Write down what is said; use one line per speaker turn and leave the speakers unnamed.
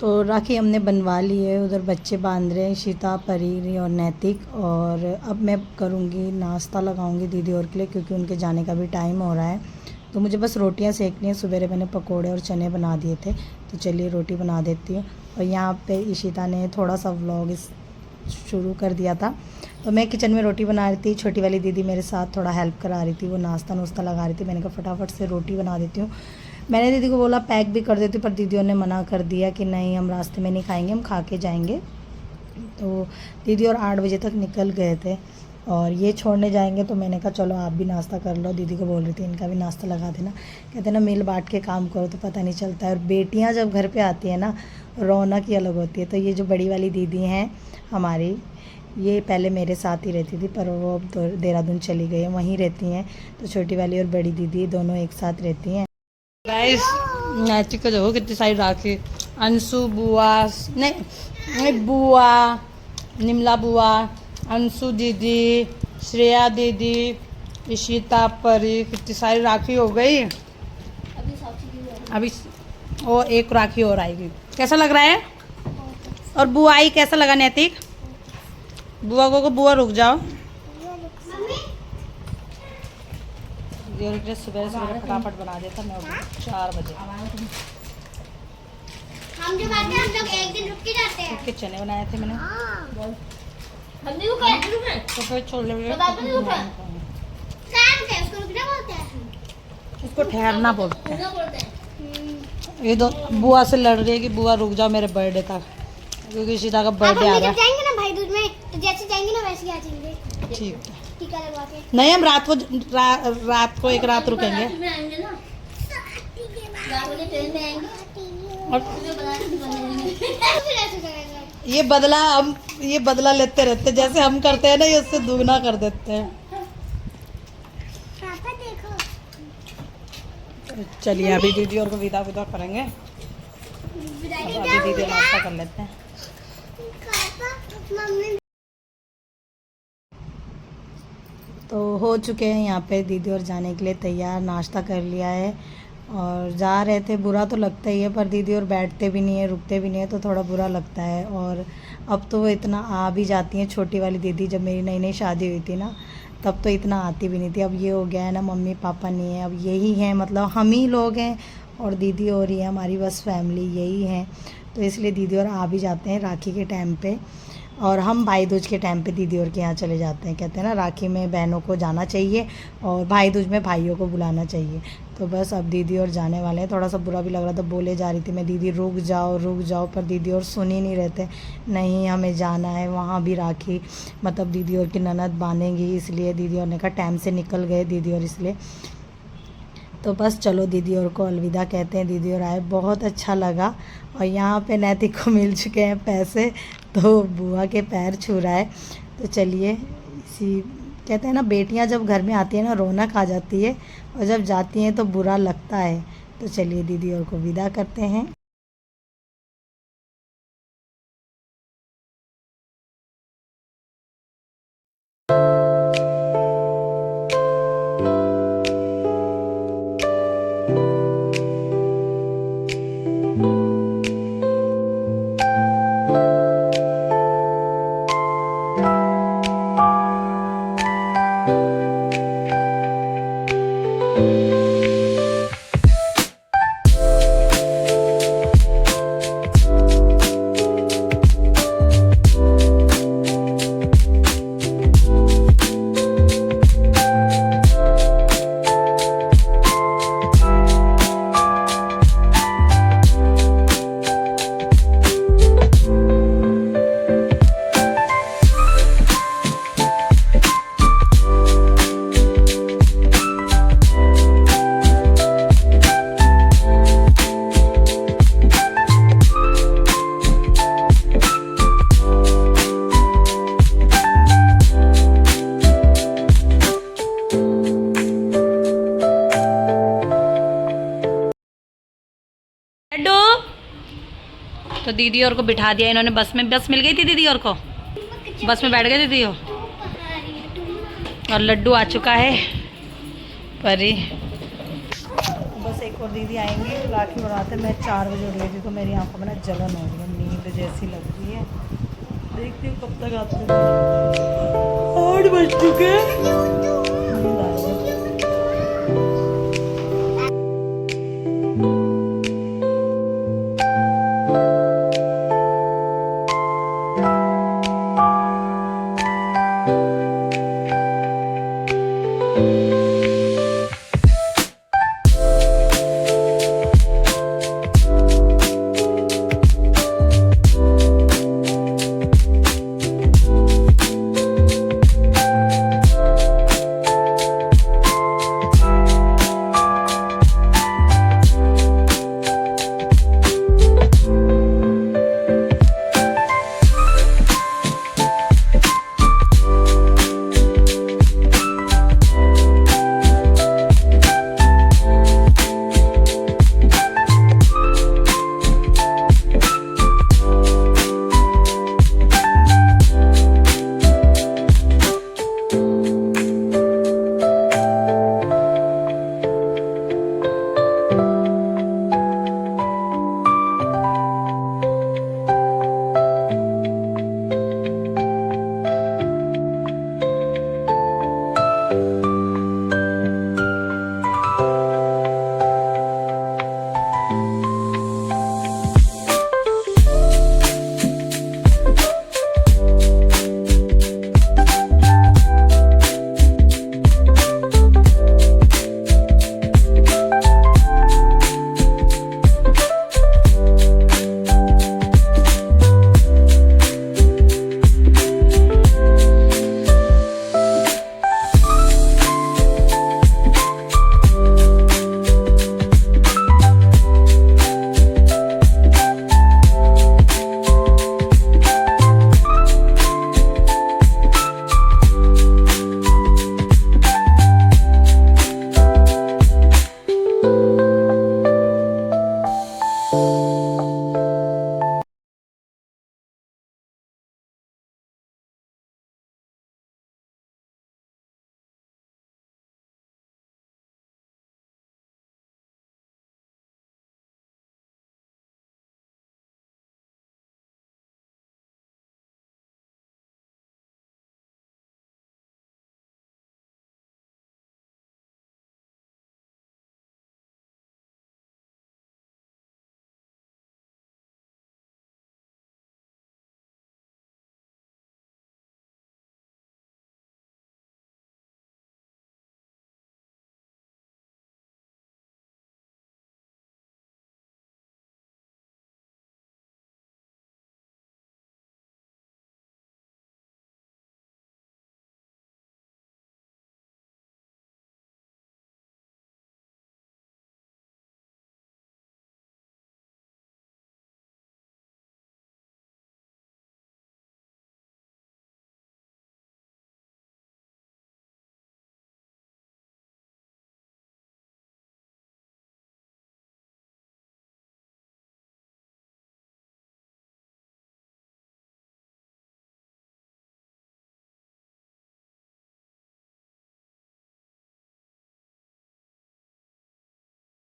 तो राखी हमने बनवा ली है, उधर बच्चे बांध रहे हैं, शीता, परी और नैतिक। और अब मैं करूँगी नाश्ता, लगाऊंगी दीदी और के लिए, क्योंकि उनके जाने का भी टाइम हो रहा है। तो मुझे बस रोटियां सेकनी है। सुबह मैंने पकोड़े और चने बना दिए थे, तो चलिए रोटी बना देती हूँ। और यहाँ पे ईशिता ने थोड़ा सा व्लॉग शुरू कर दिया था। तो मैं किचन में रोटी बना रही थी, छोटी वाली दीदी मेरे साथ थोड़ा हेल्प करा रही थी, वो नाश्ता नुश्ता लगा रही थी। मैंने कहा फटाफट से रोटी बना देती हूँ। मैंने दीदी को बोला पैक भी कर देती, पर दीदियों ने मना कर दिया कि नहीं, हम रास्ते में नहीं खाएंगे, हम खा के जाएंगे। तो दीदी और 8 बजे तक निकल गए थे और ये छोड़ने जाएंगे। तो मैंने कहा चलो आप भी नाश्ता कर लो। दीदी को बोल रही थी इनका भी नाश्ता लगा देना। कहते ना मिल बांट के काम करो तो पता नहीं चलता है। और बेटियां जब घर पे आती है ना, रौनक ही अलग होती है। तो ये जो बड़ी वाली दीदी हैं हमारी, ये पहले मेरे साथ ही रहती थी, पर वो अब देहरादून चली गई है, वहीं रहती हैं। तो छोटी वाली और बड़ी दीदी दोनों एक साथ रहती हैं। गाइस नैतिक को देखो कितनी सारी राखी। अंशु बुआ, नहीं बुआ, निमला बुआ, अंशु दीदी, श्रेया दीदी, ईशिता, परी, कितनी सारी राखी हो गई। अभी वो एक राखी और आएगी। कैसा लग रहा है? और बुआ आई, कैसा लगा नैतिक? बुआ को बुआ रुक जाओ। सुबह सुबह फटाफट बना देता मैं 4 बजे।
हम जो बात हम लोग एक दिन रुक के जाते हैं।
के चने बनाए थे मैंने।
हम नहीं रुके।
तो फिर छोले उसको ठहरना बोलते हैं। ये दो बुआ से लड़ रही है कि बुआ रुक जाओ मेरे बर्थडे तक, क्योंकि सीता का बर्थडे आ रहा है।
जाएंगे ना भाई दूज में, तो जैसे जाएंगे ना वैसे आ जाएंगे।
ठीक है,
टीका लगवा के।
नहीं हम रात को एक रात रुकेंगे। और ये बदला लेते रहते, जैसे हम करते हैं ना, ये उससे दुगना कर देते हैं।
पापा देखो।
चलिए अभी दीदी और को विदा करेंगे। अभी दीदी नाश्ता कर लेते हैं। तो हो चुके हैं यहाँ पे दीदी और जाने के लिए तैयार। नाश्ता कर लिया है और जा रहे थे। बुरा तो लगता ही है, पर दीदी और बैठते भी नहीं है, रुकते भी नहीं है, तो थोड़ा बुरा लगता है। और अब तो वो इतना आ भी जाती हैं। छोटी वाली दीदी जब मेरी नई नई शादी हुई थी ना, तब तो इतना आती भी नहीं थी। अब ये हो गया है ना, मम्मी पापा नहीं है, अब यही हैं, मतलब हम ही लोग हैं और दीदी और ही है, हमारी बस फैमिली यही है। तो इसलिए दीदी और आ भी जाते हैं राखी के टाइम पे। और हम भाई दूज के टाइम पे दीदी और के यहाँ चले जाते हैं। कहते हैं ना राखी में बहनों को जाना चाहिए और भाई दूज में भाइयों को बुलाना चाहिए। तो बस अब दीदी और जाने वाले हैं। थोड़ा सा बुरा भी लग रहा था, बोले जा रही थी मैं दीदी रुक जाओ, पर दीदी और सुन ही नहीं रहते। नहीं हमें जाना है, वहाँ भी राखी मतलब दीदी और की ननद बांधेंगी, इसलिए दीदी और ने कहा टाइम से निकल गए दीदी और, इसलिए। तो बस चलो दीदी और को अलविदा कहते हैं। दीदी और आए, बहुत अच्छा लगा। और यहाँ पे नैतिक को मिल चुके हैं पैसे, तो बुआ के पैर छू रहा है। तो चलिए, इसी कहते हैं ना बेटियाँ जब घर में आती है ना, रौनक आ जाती है, और जब जाती हैं तो बुरा लगता है। तो चलिए दीदी और को विदा करते हैं। तो दीदी और को बिठा दिया इन्होंने बस में। बस मिल गई थी दीदी और को, बस में बैठ गए दीदी हो। और लड्डू आ चुका है, परी बस एक और दीदी आएंगी राखी बनाते। मैं 4 बजे उठ गई थी तो मेरी आंखों में ना जलन हो रही है, नींद जैसी लग रही है। देखती हूँ कब तक आते हैं। 8 बज चुके हैं।